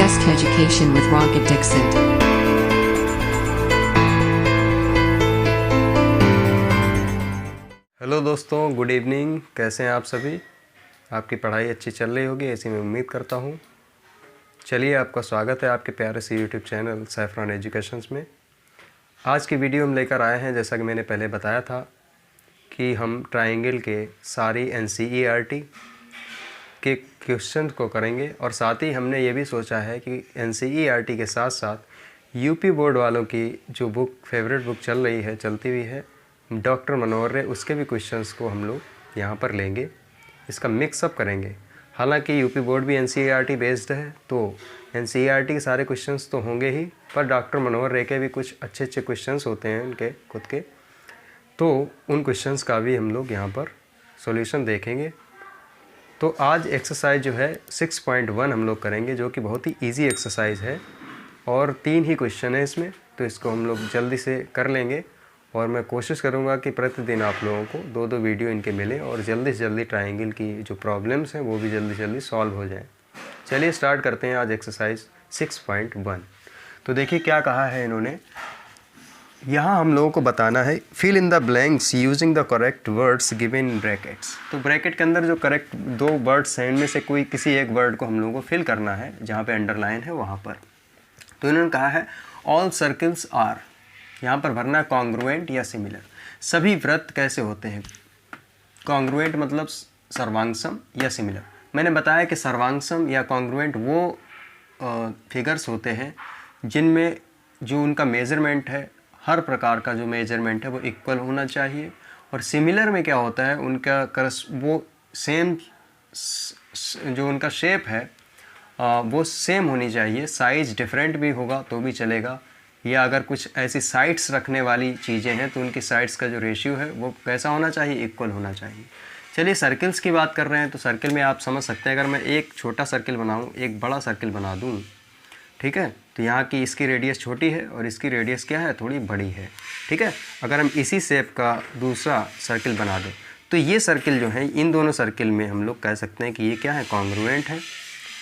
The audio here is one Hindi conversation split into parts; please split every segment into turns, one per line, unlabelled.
Best Education with Rocket Dixit.
Hello दोस्तों, गुड इवनिंग। कैसे हैं आप सभी? आपकी पढ़ाई अच्छी चल रही होगी, ऐसी मैं उम्मीद करता हूं। चलिए, आपका स्वागत है आपके प्यारे से यूट्यूब चैनल सैफरॉन एजुकेशंस में। आज की वीडियो हम लेकर आए हैं, जैसा कि मैंने पहले बताया था कि हम ट्रायंगल के सारी NCERT के क्वेश्चन को करेंगे और साथ ही हमने ये भी सोचा है कि NCERT के साथ साथ यूपी बोर्ड वालों की जो बुक फेवरेट बुक चलती हुई है डॉक्टर मनोहर रे, उसके भी क्वेश्चंस को हम लोग यहाँ पर लेंगे, इसका मिक्सअप करेंगे। हालांकि यूपी बोर्ड भी NCERT बेस्ड है, तो NCERT के सारे क्वेश्चंस तो होंगे ही, पर डॉक्टर मनोहर रे के भी कुछ अच्छे क्वेश्चंस होते हैं उनके खुद के, तो उन क्वेश्चंस का भी हम लोग यहाँ पर सॉल्यूशन देखेंगे। तो आज एक्सरसाइज जो है 6.1 हम लोग करेंगे, जो कि बहुत ही इजी एक्सरसाइज है और 3 ही क्वेश्चन है इसमें, तो इसको हम लोग जल्दी से कर लेंगे। और मैं कोशिश करूंगा कि प्रतिदिन आप लोगों को 2-2 वीडियो इनके मिले और जल्दी से जल्दी ट्रायंगल की जो प्रॉब्लम्स हैं वो भी जल्दी से जल्दी सॉल्व हो जाए। चलिए स्टार्ट करते हैं आज एक्सरसाइज 6.1। तो देखिए क्या कहा है इन्होंने। यहाँ हम लोगों को बताना है fill in the blanks using the correct words given in brackets. तो ब्रैकेट के अंदर जो करेक्ट 2 वर्ड्स हैं, इनमें से कोई किसी एक वर्ड को हम लोगों को फिल करना है जहाँ पे अंडरलाइन है वहाँ पर। तो इन्होंने कहा है ऑल सर्कल्स आर, यहाँ पर भरना है कॉन्ग्रुएंट या सिमिलर। सभी वृत्त कैसे होते हैं? कॉन्ग्रुएंट मतलब सर्वांगसम या सिमिलर। मैंने बताया कि सर्वांगसम या कॉन्ग्रुएंट वो फिगर्स होते हैं जिनमें जो उनका मेजरमेंट है, हर प्रकार का जो मेजरमेंट है वो इक्वल होना चाहिए। और सिमिलर में क्या होता है, उनका वो सेम, जो उनका शेप है वो सेम होनी चाहिए। साइज़ डिफरेंट भी होगा तो भी चलेगा, या अगर कुछ ऐसी साइड्स रखने वाली चीज़ें हैं तो उनकी साइड्स का जो रेशियो है वो कैसा होना चाहिए, इक्वल होना चाहिए। चलिए सर्कल्स की बात कर रहे हैं, तो सर्कल में आप समझ सकते हैं, अगर मैं एक छोटा सर्कल बनाऊं, एक बड़ा सर्कल बना दूं, ठीक है, तो यहाँ की इसकी रेडियस छोटी है और इसकी रेडियस क्या है, थोड़ी बड़ी है, ठीक है। अगर हम इसी शेप का दूसरा सर्कल बना दें तो ये सर्कल जो है, इन दोनों सर्कल में हम लोग कह सकते हैं कि ये क्या है, कॉन्ग्रुएंट है,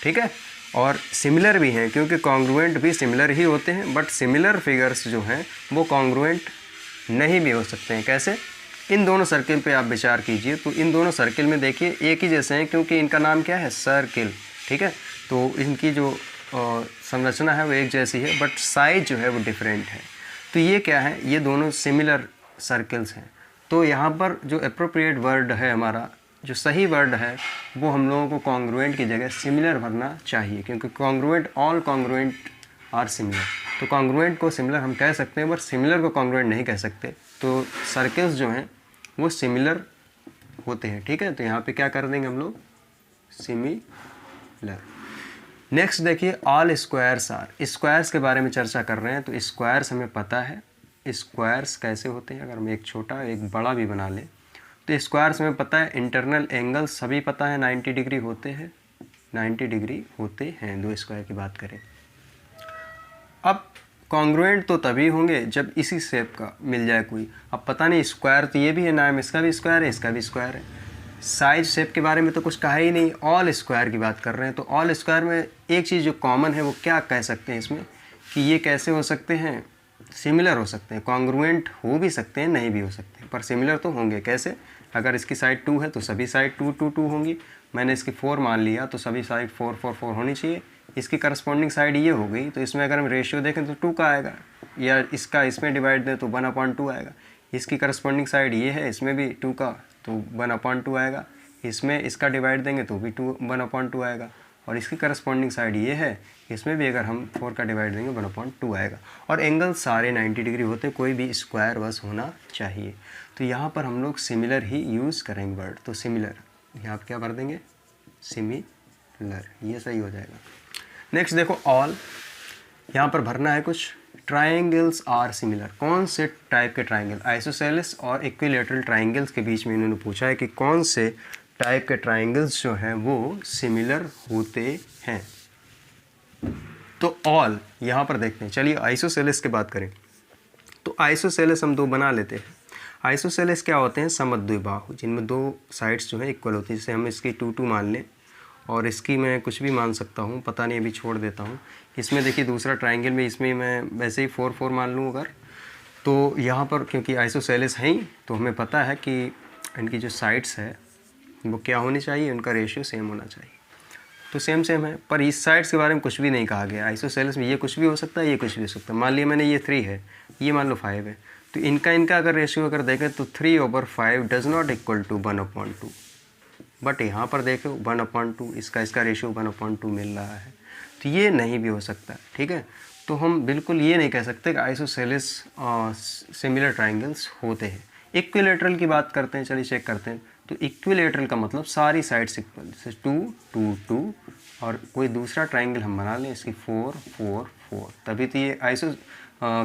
ठीक है। और सिमिलर भी हैं, क्योंकि कॉन्ग्रुएंट भी सिमिलर ही होते हैं, बट सिमिलर फिगर्स जो हैं वो कॉन्ग्रुएंट नहीं भी हो सकते हैं। कैसे? इन दोनों सर्कल पे आप विचार कीजिए, तो इन दोनों सर्कल में देखिए एक ही जैसे हैं, क्योंकि इनका नाम क्या है, सर्कल, ठीक है। तो इनकी जो संरचना है वो एक जैसी है, बट साइज जो है वो डिफरेंट है। तो ये क्या है, ये दोनों सिमिलर सर्कल्स हैं। तो यहाँ पर जो अप्रोप्रिएट वर्ड है, हमारा जो सही वर्ड है, वो हम लोगों को कॉन्ग्रुएंट की जगह सिमिलर भरना चाहिए, क्योंकि congruent, all congruent are similar. तो कॉन्ग्रुएंट को सिमिलर हम कह सकते हैं, बट सिमिलर को कॉन्ग्रुएंट नहीं कह सकते। तो सर्कल्स जो हैं वो सिमिलर होते हैं, ठीक है। तो यहाँ पे क्या कर देंगे हम लोग, सिमिलर। नेक्स्ट देखिए, ऑल स्क्वायर्स आर। स्क्वायर्स के बारे में चर्चा कर रहे हैं, तो स्क्वायर्स हमें पता है स्क्वायर्स कैसे होते हैं। अगर हम एक छोटा एक बड़ा भी बना लें तो स्क्वायर्स में पता है, इंटरनल एंगल्स सभी पता है 90 डिग्री होते हैं, 90 डिग्री होते हैं, 2 स्क्वायर की बात करें। अब कॉन्ग्रुएंट तो तभी होंगे जब इसी शेप का मिल जाए कोई। अब पता नहीं, स्क्वायर तो ये भी है, नाम इसका भी स्क्वायर है, इसका भी स्क्वायर है। साइज शेप के बारे में तो कुछ कहा ही नहीं, ऑल स्क्वायर की बात कर रहे हैं। तो ऑल स्क्वायर में एक चीज़ जो कॉमन है वो क्या कह सकते हैं इसमें, कि ये कैसे हो सकते हैं, सिमिलर हो सकते हैं। कॉन्ग्रुएंट हो भी सकते हैं, नहीं भी हो सकते हैं, पर सिमिलर तो होंगे। कैसे? अगर इसकी साइड 2 है तो सभी साइड 2, 2, 2 होंगी। मैंने इसकी 4 मान लिया तो सभी साइड 4, 4, 4 होनी चाहिए। इसकी करस्पॉन्डिंग साइड ये हो गई, तो इसमें अगर हम रेशियो देखें तो 2 का आएगा, या इसका इसमें डिवाइड दें तो 1/2 आएगा। इसकी करस्पॉन्डिंग साइड ये है, इसमें भी 2 का, तो 1/2 आएगा। इसमें इसका डिवाइड देंगे तो भी 1/2 आएगा। और इसकी करस्पॉन्डिंग साइड ये है, इसमें भी अगर हम 4 का डिवाइड देंगे 1/2 आएगा। और एंगल सारे 90 डिग्री होते, कोई भी स्क्वायर बस होना चाहिए। तो यहाँ पर हम लोग सिमिलर ही यूज़ करेंगे वर्ड। तो सिमिलर, यहाँ पर क्या भर देंगे, सिमिलर, ये सही हो जाएगा। नेक्स्ट देखो, ऑल, यहाँ पर भरना है कुछ ट्राइंगल्स आर सिमिलर। कौन से टाइप के ट्राइंगल, आइसोसेलेस और इक्विलैटरल ट्राइंगल्स के बीच में इन्होंने पूछा है कि कौन से टाइप के ट्राइंगल्स जो हैं वो सिमिलर होते हैं। तो ऑल यहाँ पर देखते हैं। चलिए आइसोसेलेस की बात करें तो आइसोसेलेस हम 2 बना लेते हैं। आइसोसेलेस क्या होते हैं, समद्विबाहु, जिनमें 2 साइड्स जो है इक्वल होती है। जैसे हम इसकी 2, 2 मान लें और इसकी मैं कुछ भी मान सकता हूँ, पता नहीं, अभी छोड़ देता हूँ। इसमें देखिए दूसरा ट्राइंगल में, इसमें मैं वैसे ही 4 4 मान लूँ अगर, तो यहाँ पर क्योंकि आइसोसेलेस हैं ही, तो हमें पता है कि इनकी जो साइड्स है वो क्या होनी चाहिए, उनका रेशियो सेम होना चाहिए। तो सेम सेम है, पर इस साइड्स के बारे में कुछ भी नहीं कहा गया। आइसोसेलेस में ये कुछ भी हो सकता है, ये कुछ भी हो सकता है। मान लिया मैंने ये 3 है, ये मान लो 5 है, तो इनका अगर रेशियो अगर देखें तो 3/5 does not equal to 1/2। But यहाँ पर देखो 1/2, इसका रेशियो 1/2 मिल रहा है, तो ये नहीं भी हो सकता। ठीक है, तो हम बिल्कुल ये नहीं कह सकते कि आइसोसेलेस सिमिलर ट्राइंगल्स होते हैं। इक्विलेटरल की बात करते हैं, चलिए चेक करते हैं। तो इक्विलेटरल का मतलब सारी साइड्स इक्वल, जैसे 2 2 2, और कोई दूसरा ट्राइंगल हम बना लें इसकी 4 4 4, तभी तो ये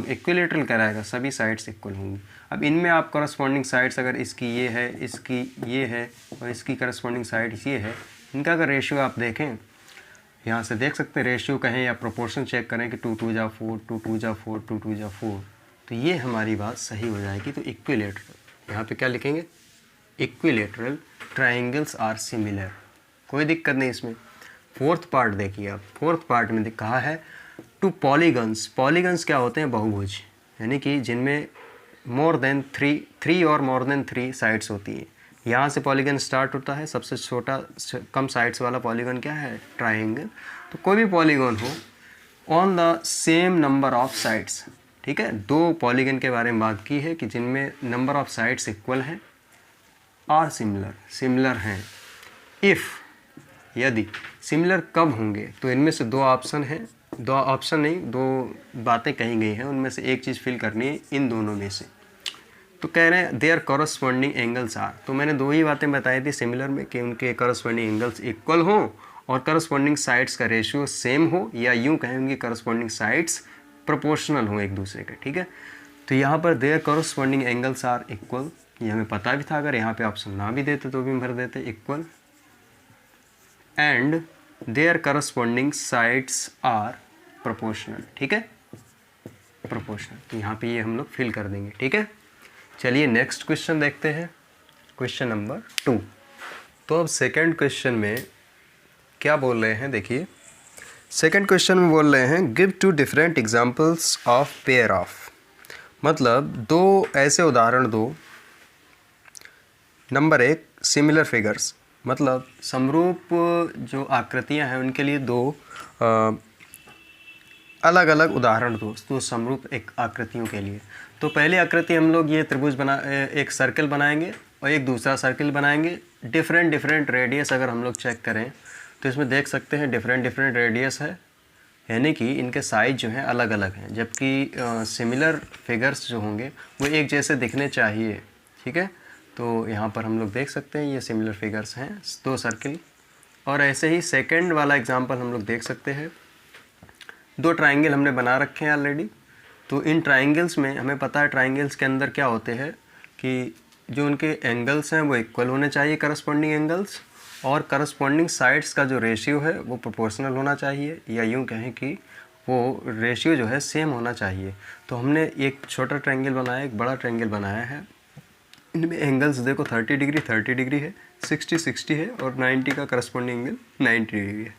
इक्विलेटरल कराएगा, सभी साइड्स इक्वल होंगी। अब इनमें आप करस्पॉन्डिंग साइड्स अगर इसकी ये है, इसकी ये है और इसकी करस्पॉन्डिंग साइड ये है, इनका अगर रेशियो आप देखें, यहाँ से देख सकते हैं, रेशियो कहें या प्रोपोर्शन चेक करें कि 2 2 जा 4, 2 2 जा 4, 2 2 जा 4, तो ये हमारी बात सही हो जाएगी। तो इक्विलेटरल, यहाँ पे क्या लिखेंगे, इक्विलेटरल ट्राइंगल्स आर सिमिलर, कोई दिक्कत नहीं इसमें। फोर्थ पार्ट देखिए आप, फोर्थ पार्ट में कहा है टू पॉलीगन्स। पॉलीगन्स क्या होते हैं, बहुभुज, यानी कि जिनमें मोर देन 3 और मोर देन 3 साइड्स होती हैं। यहाँ से पॉलीगन स्टार्ट होता है, सबसे छोटा कम साइड्स वाला पॉलीगन क्या है, ट्राइंगल। तो कोई भी पॉलीगन हो on the same number of sides. ठीक है, 2 पॉलीगन के बारे में बात की है कि जिनमें नंबर ऑफ साइड्स इक्वल हैं, आर सिमिलर हैं। इफ़, यदि, सिमिलर कब होंगे, तो इनमें से 2 ऑप्शन हैं, 2 ऑप्शन नहीं, 2 बातें कही गई हैं, उनमें से एक चीज़ फिल करनी है इन दोनों में से। तो कह रहे हैं देयर कॉरस्पॉन्डिंग एंगल्स आर, तो मैंने 2 ही बातें बताई थी सिमिलर में कि उनके कॉरस्पॉन्डिंग एंगल्स इक्वल हो और कॉरस्पॉन्डिंग साइड्स का रेशियो सेम हो, या यूँ कहें उनकी कॉरस्पॉन्डिंग साइड्स प्रोपोर्शनल हो एक दूसरे के। ठीक है, तो यहाँ पर there corresponding angles are equal, ये हमें पता भी था, अगर यहाँ पे ऑप्शन ना भी देते तो भी भर देते equal, and there corresponding sides are proportional. ठीक है, प्रोपोर्शनल, तो यहाँ पे ये हम लोग फिल कर देंगे। ठीक है, चलिए नेक्स्ट क्वेश्चन देखते हैं, क्वेश्चन नंबर 2। तो अब सेकंड क्वेश्चन में क्या बोल रहे हैं, देखिए सेकंड क्वेश्चन में बोल रहे हैं give 2 different examples of pair of, मतलब 2 ऐसे उदाहरण दो। नंबर 1 सिमिलर फिगर्स, मतलब समरूप जो आकृतियां हैं उनके लिए 2 अलग अलग उदाहरण दो, तो समरूप एक आकृतियों के लिए। तो पहली आकृति हम लोग ये त्रिभुज एक सर्कल बनाएंगे और एक दूसरा सर्कल बनाएंगे, डिफरेंट रेडियस अगर हम लोग चेक करें तो इसमें देख सकते हैं डिफरेंट रेडियस है, यानी कि इनके साइज जो हैं अलग अलग हैं, जबकि सिमिलर फिगर्स जो होंगे वो एक जैसे दिखने चाहिए। ठीक है, तो यहाँ पर हम लोग देख सकते हैं ये सिमिलर फिगर्स हैं 2 सर्किल। और ऐसे ही सेकंड वाला एग्जांपल हम लोग देख सकते हैं, 2 ट्राइंगल हमने बना रखे हैं ऑलरेडी। तो इन ट्राइंगल्स में हमें पता है ट्राइंगल्स के अंदर क्या होते हैं कि जो उनके एंगल्स हैं वो इक्वल होने चाहिए, करस्पॉन्डिंग एंगल्स, और करस्पॉन्डिंग साइड्स का जो रेशियो है वो प्रोपोर्शनल होना चाहिए, या यूँ कहें कि वो रेशियो जो है सेम होना चाहिए। तो हमने एक छोटा ट्रायंगल बनाया, एक बड़ा ट्रायंगल बनाया है। इनमें एंगल्स देखो 30 डिग्री है, 60 है, और 90 का करस्पॉन्डिंग एंगल 90 डिग्री है।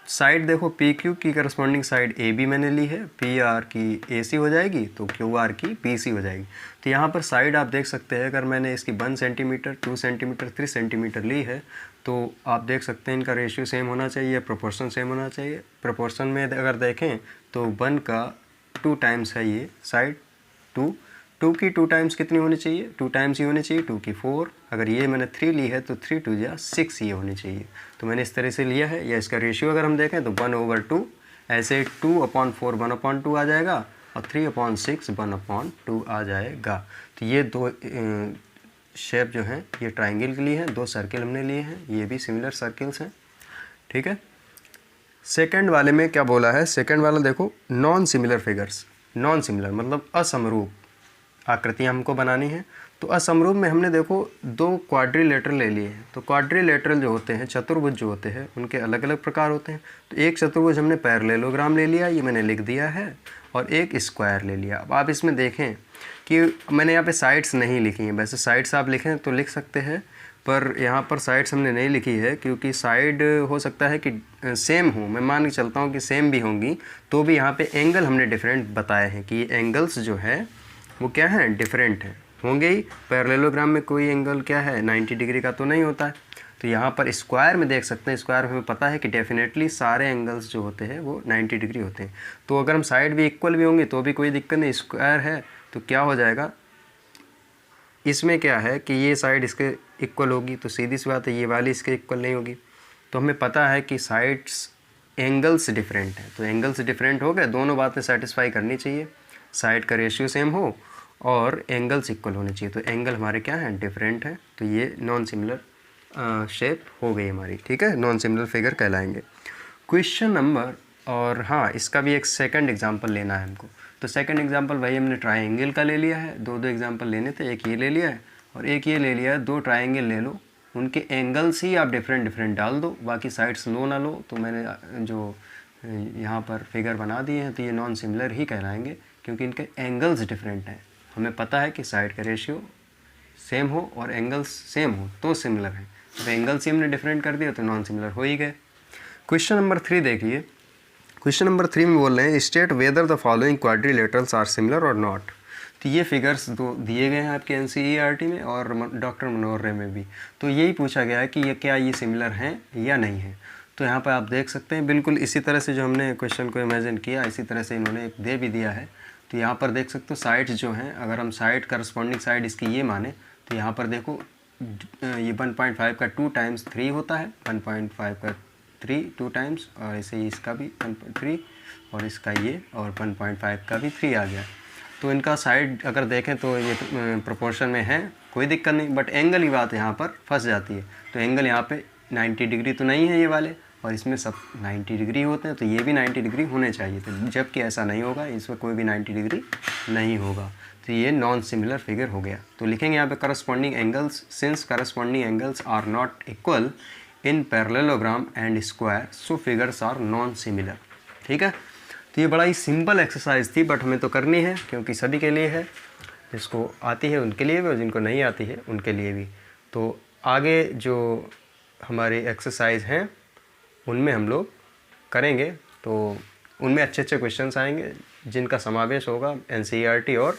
साइड देखो पी क्यू की करस्पॉन्डिंग साइड ए बी मैंने ली है, पी आर की ए सी हो जाएगी, तो क्यू आर की पी सी हो जाएगी। तो यहाँ पर साइड आप देख सकते हैं, अगर मैंने इसकी 1 सेंटीमीटर, 2 सेंटीमीटर, 3 सेंटीमीटर ली है, तो आप देख सकते हैं इनका रेशियो सेम होना चाहिए, प्रोपोर्शन सेम होना चाहिए। प्रोपोर्शन में अगर देखें तो 1 का 2 टाइम्स है ये साइड, 2 की 2 टाइम्स कितनी होनी चाहिए, 2 टाइम्स ही होनी चाहिए, 2 की 4। अगर ये मैंने 3 ली है तो 3 2 या 6 ये होनी चाहिए। तो मैंने इस तरह से लिया है, या इसका रेशियो अगर हम देखें तो 1/2, ऐसे 2/4 1/2 आ जाएगा, और 3/6 1/2 आ जाएगा। तो ये 2 शेप जो हैं ये ट्राइंगल के लिए हैं, 2 सर्किल हमने लिए हैं, ये भी सिमिलर सर्किल्स हैं। ठीक है, सेकंड वाले में क्या बोला है, सेकंड वाला देखो non similar figures. Non similar मतलब असमरूप आकृतियाँ हमको बनानी है। तो असमरूप में हमने देखो 2 क्वाड्रिलेटरल ले लिए हैं। तो क्वाड्रिलेटरल जो होते हैं, चतुर्भुज जो होते हैं, उनके अलग अलग प्रकार होते हैं। तो एक चतुर्भुज हमने पैरेललोग्राम ले लिया, ये मैंने लिख दिया है, और एक स्क्वायर ले लिया। अब आप इसमें देखें कि मैंने यहाँ पे साइड्स नहीं लिखी हैं, वैसे साइड्स आप लिखें तो लिख सकते हैं, पर यहाँ पर साइड्स हमने नहीं लिखी है क्योंकि साइड हो सकता है कि सेम हो, मैं मान के चलता हूँ कि सेम भी होंगी, तो भी यहाँ पे एंगल हमने डिफरेंट बताए हैं कि ये एंगल्स जो है वो क्या है, डिफरेंट है, होंगे ही। पैरेललोग्राम में कोई एंगल क्या है 90 डिग्री का तो नहीं होता है। तो यहाँ पर स्क्वायर में देख सकते हैं, स्क्वायर में हमें पता है कि डेफिनेटली सारे एंगल्स जो होते हैं वो 90 डिग्री होते हैं। तो अगर हम साइड भी इक्वल भी होंगे तो भी कोई दिक्कत नहीं, स्क्वायर है तो क्या हो जाएगा, इसमें क्या है कि ये साइड इसके इक्वल होगी, तो सीधी सी बात है ये वाली इसके इक्वल नहीं होगी। तो हमें पता है कि साइड्स एंगल्स डिफरेंट हैं, तो एंगल्स डिफरेंट हो गए, दोनों बातें सेटिस्फाई करनी चाहिए, साइड का रेशियो सेम हो और एंगल्स इक्वल होने चाहिए। तो एंगल हमारे क्या हैं, डिफरेंट है, तो ये नॉन सिमिलर शेप हो गई हमारी, ठीक है, नॉन सिमिलर फिगर कहलाएंगे। क्वेश्चन नंबर, और हाँ इसका भी एक सेकंड एग्जांपल लेना है हमको। तो सेकंड एग्जांपल वही हमने ट्रायंगल का ले लिया है, दो एग्जांपल लेने थे, एक ये ले लिया है और एक ये ले लिया है। दो ट्रायंगल ले लो, उनके एंगल्स ही आप डिफरेंट डिफरेंट डाल दो, बाकी साइड्स लो ना लो। तो मैंने जो यहाँ पर फिगर बना दिए हैं तो ये नॉन सिमिलर ही कहलाएंगे क्योंकि इनके एंगल्स डिफरेंट हैं। हमें पता है कि साइड का रेशियो सेम हो और एंगल्स सेम हो तो सिमिलर है, तो एंगल्स ही हमने डिफरेंट कर दिया तो नॉन सिमिलर हो ही गए। क्वेश्चन नंबर 3 देखिए। क्वेश्चन नंबर 3 में बोल रहे हैं state whether the following quadrilaterals are similar और नॉट। तो ये फिगर्स दो दिए गए हैं आपके NCERT में और डॉक्टर मनोहर रे में भी। तो यही पूछा गया है कि ये क्या ये सिमिलर हैं या नहीं है। तो यहाँ पर आप देख सकते हैं बिल्कुल इसी तरह से जो हमने क्वेश्चन को इमेजिन किया इसी तरह से इन्होंने एक दे भी दिया है। तो यहाँ पर देख सकते हो साइड्स जो हैं, अगर हम साइड करस्पॉन्डिंग साइड इसकी ये माने तो यहाँ पर देखो ये 1.5 का 2 टाइम्स 3 होता है, 1.5 का 3 2 टाइम्स, और ऐसे ही इसका भी 1.3 और इसका ये और 1.5 का भी 3 आ गया। तो इनका साइड अगर देखें तो ये प्रोपोर्शन में है, कोई दिक्कत नहीं, बट एंगल की बात यहाँ पर फंस जाती है। तो एंगल यहाँ पे 90 डिग्री तो नहीं है ये वाले, और इसमें सब 90 डिग्री होते हैं, तो ये भी 90 डिग्री होने चाहिए। तो जबकि ऐसा नहीं होगा, इसमें कोई भी 90 डिग्री नहीं होगा, तो ये नॉन सिमिलर फिगर हो गया। तो लिखेंगे यहाँ पे corresponding angles, since corresponding angles are not equal in parallelogram and square so figures are non similar. ठीक है, तो ये बड़ा ही सिंपल एक्सरसाइज थी, बट हमें तो करनी है क्योंकि सभी के लिए है, जिसको आती है उनके लिए भी और जिनको नहीं आती है उनके लिए भी। तो आगे जो हमारी एक्सरसाइज हैं उनमें हम लोग करेंगे, तो उनमें अच्छे अच्छे क्वेश्चंस आएंगे जिनका समावेश होगा NCERT और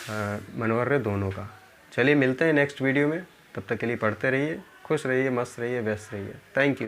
मनोहर रे दोनों का। चलिए मिलते हैं नेक्स्ट वीडियो में, तब तक के लिए पढ़ते रहिए, खुश रहिए, मस्त रहिए, व्यस्त रहिए। Thank you.